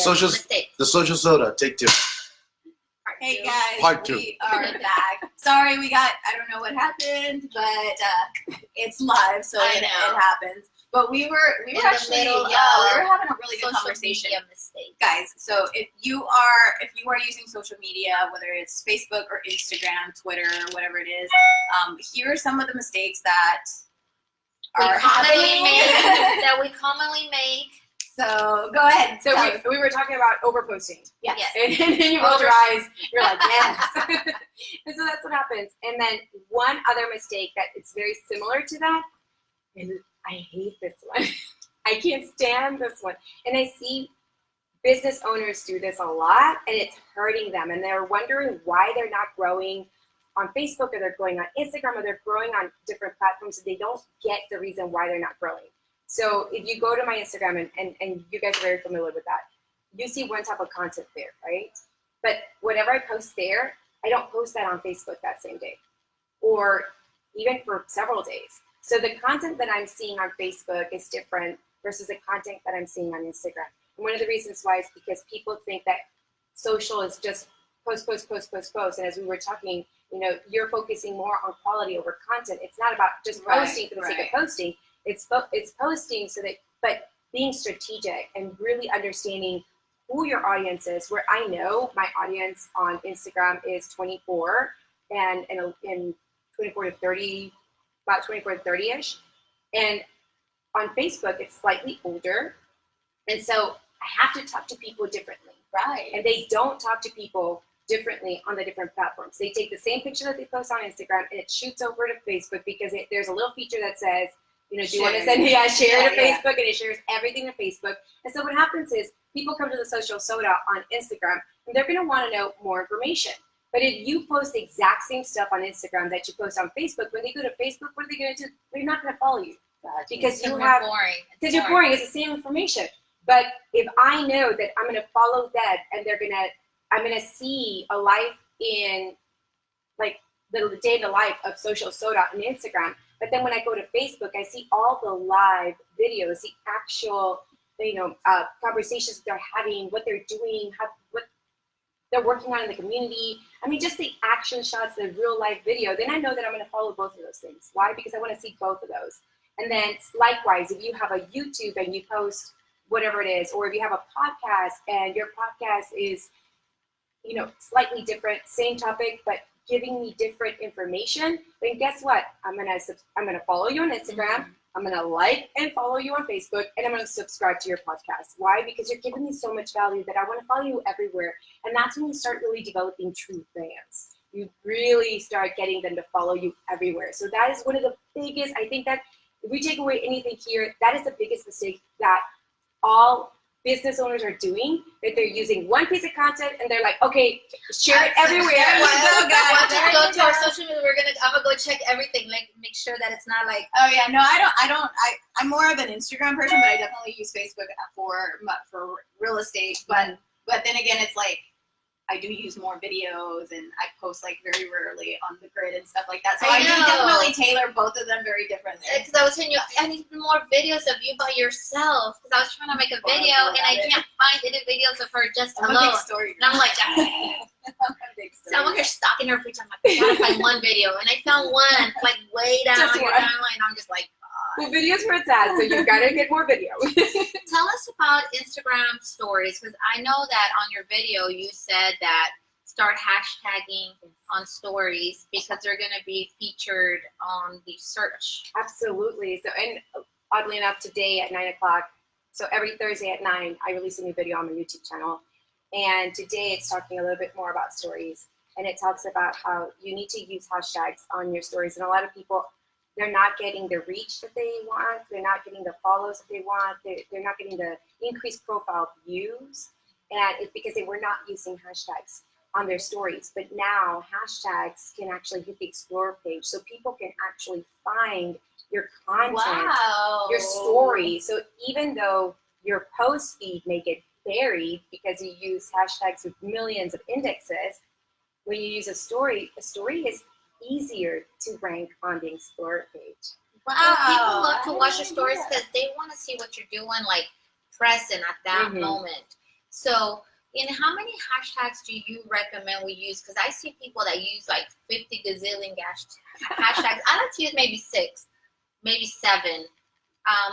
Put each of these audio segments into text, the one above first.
The social soda. Take 2. Hey guys, Part 2. We are back. Sorry, I don't know what happened, but it's live, so it happens. But we were actually we were having a really good conversation, guys. So if you are using social media, whether it's Facebook or Instagram, Twitter, whatever it is, here are some of the mistakes that we commonly make. So go ahead. So we were talking about overposting. Yes. And then you roll your eyes. You're like, yes. And so that's what happens. And then one other mistake that it's very similar to that, and I hate this one. I can't stand this one. And I see business owners do this a lot, and it's hurting them. And they're wondering why they're not growing on Facebook, or they're growing on Instagram, or they're growing on different platforms, and they don't get the reason why they're not growing. So if you go to my Instagram, and you guys are very familiar with that, you see one type of content there, right? But whatever I post there, I don't post that on Facebook that same day, or even for several days. So the content that I'm seeing on Facebook is different versus the content that I'm seeing on Instagram. And one of the reasons why is because people think that social is just post. And as we were talking, you're focusing more on quality over content. It's not about just posting for the sake of posting. It's posting but being strategic and really understanding who your audience is. Where I know my audience on Instagram is 24 and 24 to 30, about 24 to 30-ish. And on Facebook, it's slightly older. And so I have to talk to people differently. Right. And they don't talk to people differently on the different platforms. They take the same picture that they post on Instagram and it shoots over to Facebook because there's a little feature that says, do you want to send share to Facebook, and it shares everything to Facebook. And so what happens is people come to the social soda on Instagram and they're going to want to know more information. But if you post the exact same stuff on Instagram that you post on Facebook, when they go to Facebook, what are they going to do? They're not going to follow you because you're boring. It's the same information. But if I know that I'm going to follow that and I'm going to see a life in like the day in the life of social soda on Instagram. But then when I go to Facebook, I see all the live videos, the actual, conversations they're having, what they're doing, what they're working on in the community. I mean, just the action shots, the real life video. Then I know that I'm going to follow both of those things. Why? Because I want to see both of those. And then likewise, if you have a YouTube and you post whatever it is, or if you have a podcast and your podcast is, slightly different, same topic, but giving me different information, then guess what? I'm gonna follow you on Instagram. I'm gonna like and follow you on Facebook, and I'm gonna subscribe to your podcast. Why? Because you're giving me so much value that I want to follow you everywhere. And that's when you start really developing true fans. You really start getting them to follow you everywhere. So that is one of the biggest. I think that if we take away anything here, that is the biggest mistake that all business owners are doing, that they're using one piece of content and they're like, okay, share it everywhere. Go to our social media. I'm gonna go check everything, like make sure that it's not like. Oh yeah, no, I'm more of an Instagram person, but I definitely use Facebook for real estate. But then again, it's like I do use more videos and I post like very rarely on the grid and stuff like that. So I do definitely tailor both of them very differently. Because I was telling you, I need more videos of you by yourself. Because I was trying to make a video and I can't find any videos of her just alone. And I'm like, so I'm here stalking her every time. I gotta find one video, and I found one like way down on your timeline. I'm just like, well, video's where it's at, so you've got to get more video. Tell us about Instagram stories, because I know that on your video you said that start hashtagging on stories because they're going to be featured on the search. Absolutely. So, and oddly enough, today at 9 o'clock, so every Thursday at 9, I release a new video on my YouTube channel. And today it's talking a little bit more about stories. And it talks about how you need to use hashtags on your stories. And a lot of people, they're not getting the reach that they want. They're not getting the follows that they want. They're not getting the increased profile views. And it's because they were not using hashtags on their stories. But now hashtags can actually hit the Explore page. So people can actually find your content, your story. So even though your post feed may get buried because you use hashtags with millions of indexes, when you use a story is easier to rank on the Explore page. Wow. People love to watch your stories because they want to see what you're doing, like present at that moment. So, in how many hashtags do you recommend we use? Because I see people that use like 50 gazillion hashtags. I like to use maybe 6, maybe 7.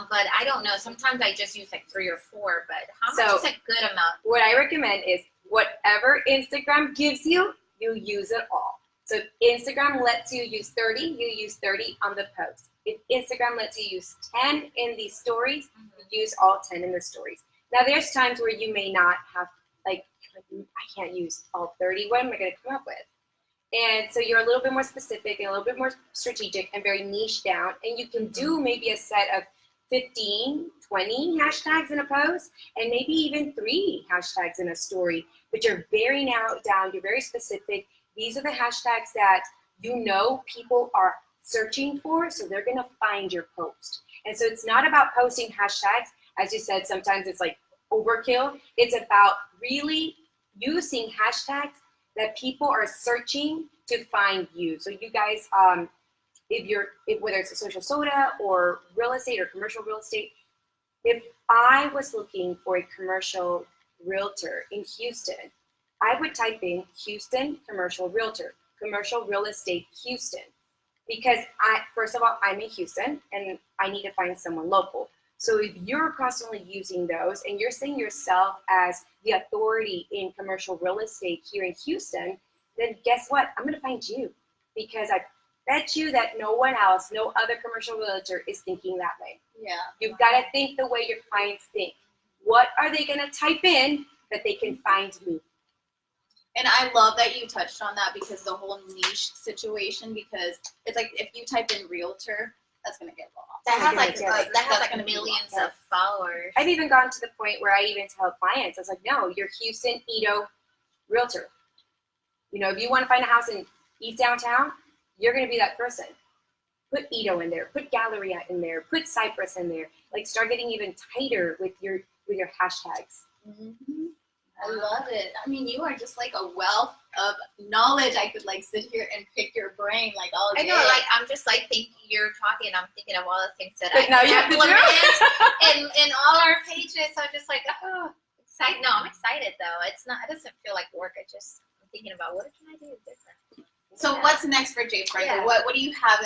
But I don't know. Sometimes I just use like 3 or 4. But how much is a good amount? What I recommend is whatever Instagram gives you, you use it all. So if Instagram lets you use 30, you use 30 on the post. If Instagram lets you use 10 in the stories, you use all 10 in the stories. Now there's times where you may not have, like I can't use all 30. What am I going to come up with? And so you're a little bit more specific and a little bit more strategic and very niche down. And you can do maybe a set of 15, 20 hashtags in a post, and maybe even 3 hashtags in a story. But you're very narrowed down. You're very specific. These are the hashtags that you know people are searching for, so they're going to find your post. And so it's not about posting hashtags. As you said, sometimes it's like overkill. It's about really using hashtags that people are searching to find you. So you guys, whether it's a social soda or real estate or commercial real estate, if I was looking for a commercial realtor in Houston, I would type in Houston commercial realtor, commercial real estate Houston, because first of all, I'm in Houston and I need to find someone local. So if you're constantly using those and you're seeing yourself as the authority in commercial real estate here in Houston, then guess what? I'm going to find you, because I bet you that no one else, no other commercial realtor is thinking that way. Yeah. You've got to think the way your clients think. What are they going to type in that they can find me? And I love that you touched on that, because the whole niche situation, because it's like if you type in realtor, that's going to get lost. That has like millions of followers. I've even gone to the point where I even tell clients, I was like, no, you're Houston Edo realtor. You know, if you want to find a house in East Downtown, you're going to be that person. Put Edo in there, put Galleria in there, put Cypress in there. Like, start getting even tighter with your hashtags. Mm-hmm. I love it. I mean, you are just like a wealth of knowledge. I could like sit here and pick your brain like all day. I know, like I'm just like thinking you're talking. I'm thinking of all the things that I now you have to do in all our pages. So I'm just like, oh, excited. No, I'm excited though. It's not. It doesn't feel like work. I'm thinking about what can I do different. So what's next for Jade Franco? Yeah. What do you have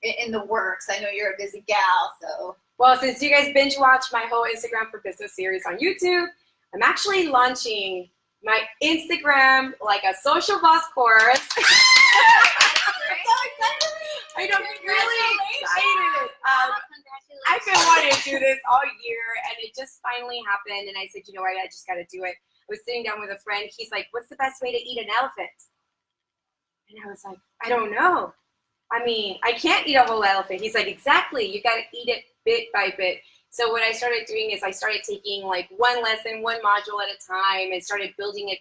in the works? I know you're a busy gal, so. Well, since you guys binge watch my whole Instagram for Business series on YouTube, I'm actually launching my Instagram like a social boss course. I know, I'm really excited. I've been wanting to do this all year, and it just finally happened. And I said, you know what, I just got to do it. I was sitting down with a friend. He's like, what's the best way to eat an elephant? And I was like, I don't know. I mean, I can't eat a whole elephant. He's like, exactly. You got to eat it bit by bit. So what I started doing is I started taking like one lesson, one module at a time, and started building it.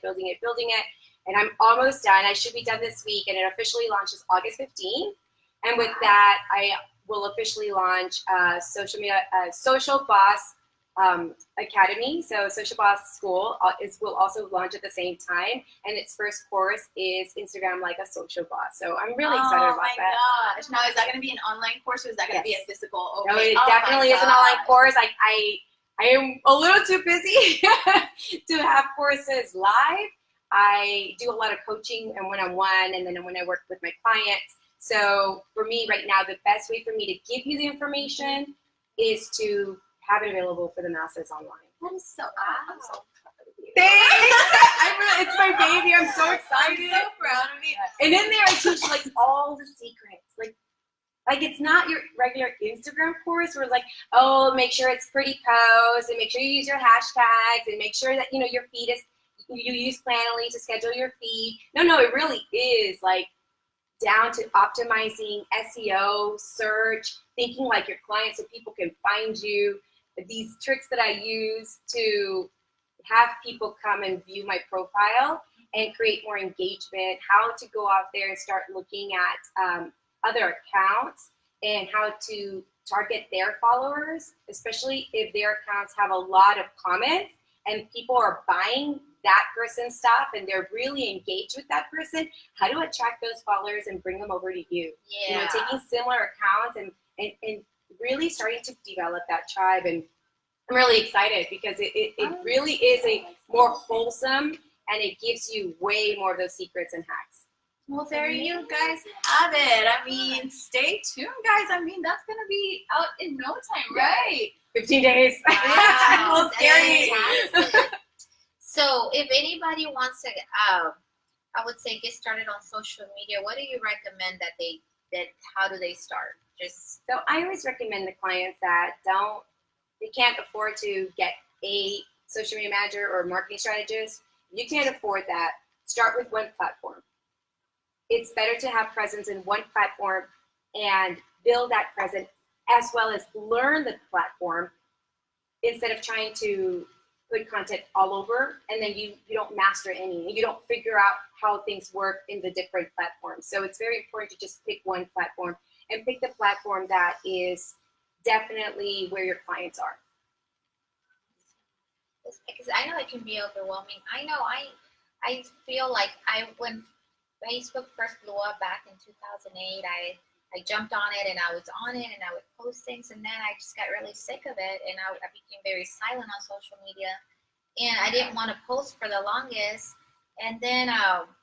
And I'm almost done. I should be done this week, and it officially launches August 15th. And with that, I will officially launch Social Boss Academy. So Social Boss School will also launch at the same time. And its first course is Instagram like a social boss. So I'm really excited about that. Oh my gosh. Now, is that going to be an online course, or is that going to be a physical? Okay. No, it definitely is an online course. I am a little too busy to have courses live. I do a lot of coaching and one-on-one, and then when I work with my clients. So for me right now, the best way for me to give you the information is to have it available for the masses online. That is so awesome. I'm so proud of you. Thanks. It's my baby. I'm so excited. I'm so proud of you. And in there, I teach like all the secrets. Like it's not your regular Instagram course where it's like, oh, make sure it's pretty posts, and make sure you use your hashtags, and make sure that your feed is, you use Planoly to schedule your feed. No, it really is like down to optimizing SEO, search, thinking like your client so people can find you. These tricks that I use to have people come and view my profile and create more engagement, how to go out there and start looking at other accounts and how to target their followers, especially if their accounts have a lot of comments and people are buying that person's stuff and they're really engaged with that person. How to attract those followers and bring them over to you. Yeah. Taking similar accounts and really starting to develop that tribe. And I'm really excited because it really is a more wholesome, and it gives you way more of those secrets and hacks. Well, there you guys have it. I mean, stay tuned, guys. I mean, that's going to be out in no time, right? 15 days. Wow, Well, scary. So if anybody wants to, I would say get started on social media, what do you recommend how do they start? So I always recommend the clients that they can't afford to get a social media manager or marketing strategist. You can't afford that. Start with one platform. It's better to have presence in one platform and build that presence, as well as learn the platform, instead of trying to put content all over and then you don't master any. You don't figure out how things work in the different platforms. So it's very important to just pick one platform and pick the platform that is definitely where your clients are. Because I know it can be overwhelming. I know I feel like when Facebook first blew up back in 2008, I jumped on it and I was on it and I would post things, and then I just got really sick of it and I became very silent on social media, and I didn't want to post for the longest. And then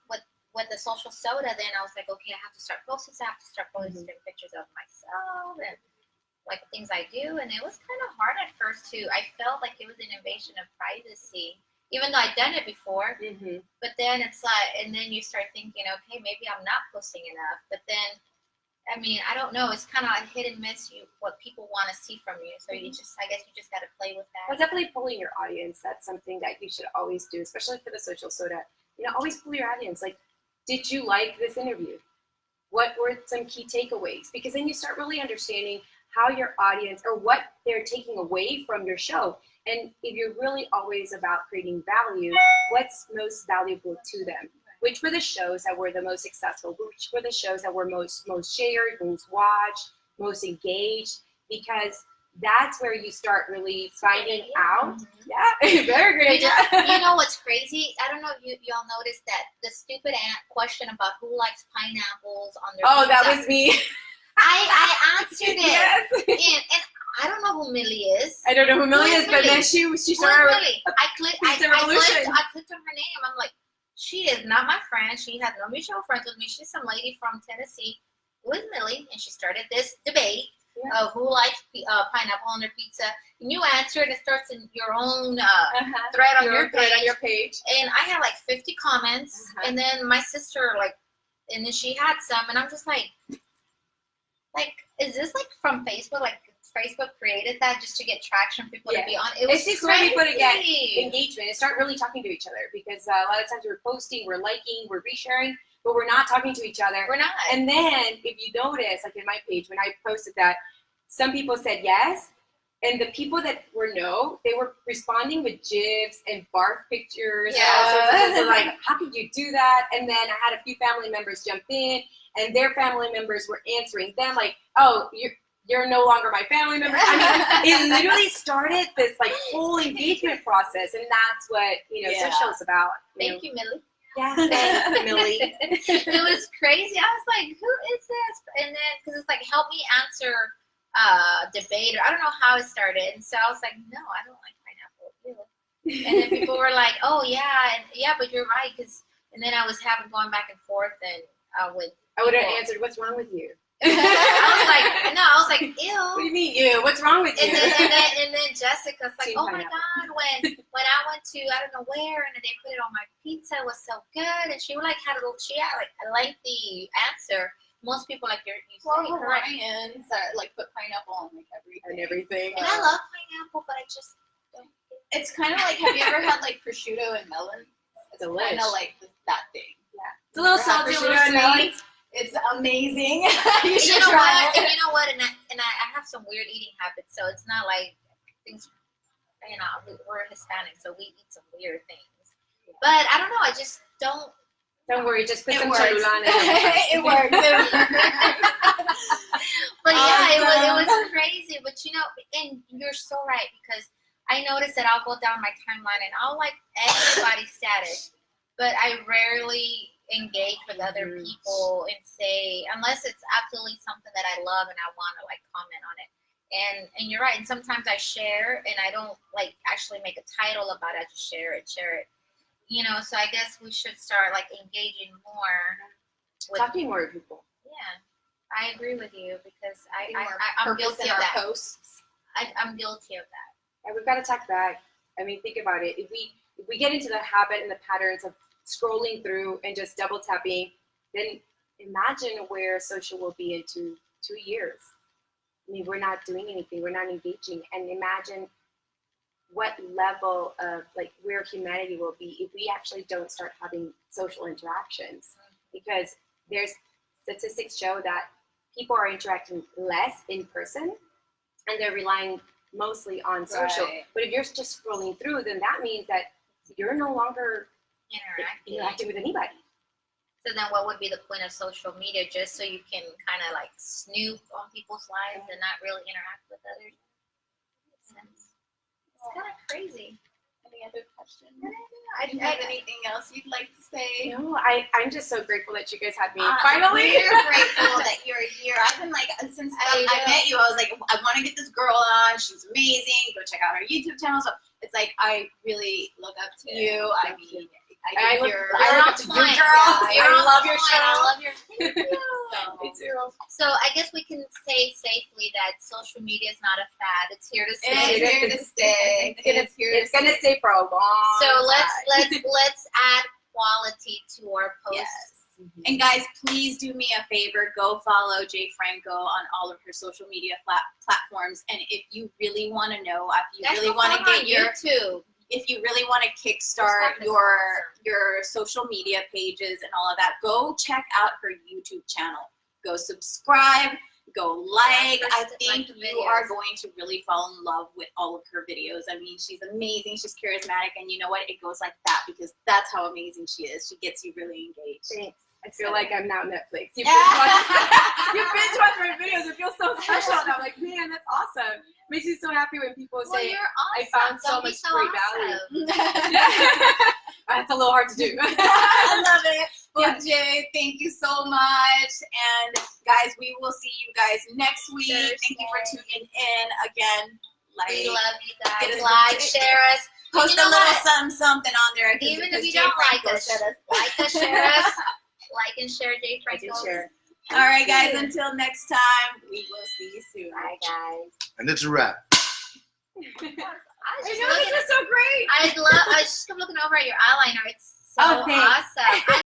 with the social soda, then I was like, okay, I have to start posting. So I have to start posting pictures of myself and like things I do, and it was kind of hard at first too. I felt like it was an invasion of privacy, even though I'd done it before. But then it's like, and then you start thinking, okay, maybe I'm not posting enough. But then, I mean, I don't know. It's kind of a hit and miss what people want to see from you. So I guess you just got to play with that. Well, definitely pulling your audience. That's something that you should always do, especially for the social soda. Always pull your audience. Like, did you like this interview? What were some key takeaways? Because then you start really understanding how your audience, or what they're taking away from your show. And if you're really always about creating value, what's most valuable to them? Which were the shows that were the most successful? Which were the shows that were most shared, most watched, most engaged? Because that's where you start really finding out. Yeah, very great. You know what's crazy? I don't know if y'all noticed that the stupid question about who likes pineapples on their pizza. That was me. I answered it. Yes. And I don't know who Millie is. I don't know who Millie is, but then she started. Millie? I clicked on her name. I'm like, she is not my friend. She has no mutual friends with me. She's some lady from Tennessee with Millie, and she started this debate of who likes pineapple on their pizza. And you answered. It starts in your own thread on your page. And I had like 50 comments, and then my sister and then she had some, and I'm just like, is this like from Facebook? Like Facebook created that just to get traction, people to be on. It's just for people to get engagement and start really talking to each other, because a lot of times we're posting, we're liking, we're resharing, but we're not talking to each other. We're not. And then if you notice, like in my page, when I posted that, some people said yes, and the people that were no, they were responding with GIFs and barf pictures. And so like, how could you do that? And then I had a few family members jump in, and their family members were answering them like, oh, you're no longer my family member. I mean, it literally started this like whole engagement process, and that's what social is about. Thank you, Millie. Yeah, thanks, Millie. It was crazy. I was like, who is this? And then because it's like, help me answer debate, or I don't know how it started. And so I was like, no, I don't like pineapple. Ew. And then people were like, oh yeah, but you're right. And then I was going back and forth, and with I would have answered, what's wrong with you? I was like, ew. What do you mean, ew? What's wrong with you? And then Jessica's like, oh my God, when I went to I don't know where, and they put it on my pizza, it was so good, and she had a lengthy answer. Most people you say Hawaiians that put pineapple on everything. And I love pineapple, but I just don't. It's kind of like, have you ever had prosciutto and melon? It's kind of like that thing. Yeah, it's a little salty, a little sweet. It's amazing. You know what? And you know what? And I have some weird eating habits, so it's not like things. We're Hispanic, so we eat some weird things. But I don't know. I just don't. Don't worry. Just put some cholula on it. It works. But yeah, it was crazy. But and you're so right, because I noticed that I'll go down my timeline and I'll like everybody's status, but I rarely engage with other people and say, unless it's absolutely something that I love and I want to comment on it. And you're right. And sometimes I share, and I don't like actually make a title about it. I just share it. You know, so I guess we should start like engaging more. Talking more to people. Yeah, I agree with you because I'm guilty of that. Posts. I'm guilty of that. And we've got to talk back. I mean, think about it. If we get into the habit and the patterns of scrolling through and just double tapping, then imagine where social will be in 2 years. I mean, we're not doing anything. We're not engaging. And imagine what level of like where humanity will be if we actually don't start having social interactions. Because there's statistics show that people are interacting less in person and they're relying mostly on social. Right. But if you're just scrolling through, then that means that you're no longer interacting with anybody. So then what would be the point of social media? Just so you can kind of like snoop on people's lives and not really interact with others? Makes sense. It's kind of crazy. Any other questions? Do you have anything else you'd like to say? No, I'm just so grateful that you guys had me. Finally. We're grateful that you're here. I've been like, since I met you, I was like, I want to get this girl on. She's amazing. Go check out her YouTube channel. So it's like, I really look up to you. I mean, I look up to you, girl. I love your show. I love your video. Me too. So I guess we can say safely that social media is not a fad. It's here to stay. It's here to stay. It's gonna stay for a long So time. let's add quality to our posts. Yes. And guys, please do me a favor. Go follow Jay Franco on all of her social media platforms. And if you really want to know, if you really want to get YouTube. If you really want to kickstart your social media pages and all of that, go check out her YouTube channel. Go subscribe, go like. I think you are going to really fall in love with all of her videos. I mean, she's amazing. She's charismatic. And you know what? It goes like that because that's how amazing she is. She gets you really engaged. Thanks. I feel like I'm now Netflix. You binge watch my videos. It feels so special. And I'm like, man, that's awesome. Makes me so happy when people say, you're awesome. I found so much great value. That's a little hard to do. I love it. Well, Jay, thank you so much. And guys, we will see you guys next week. Thank you for tuning in again. We love you guys. Get us Like, share us. Post a little something on there. Even if you don't like us, like us, share us. Like and share Jay Franco. All right, guys. Until next time, we will see you soon. Bye, guys. And it's a wrap. I This is so great. I just kept looking over at your eyeliner. It's so awesome.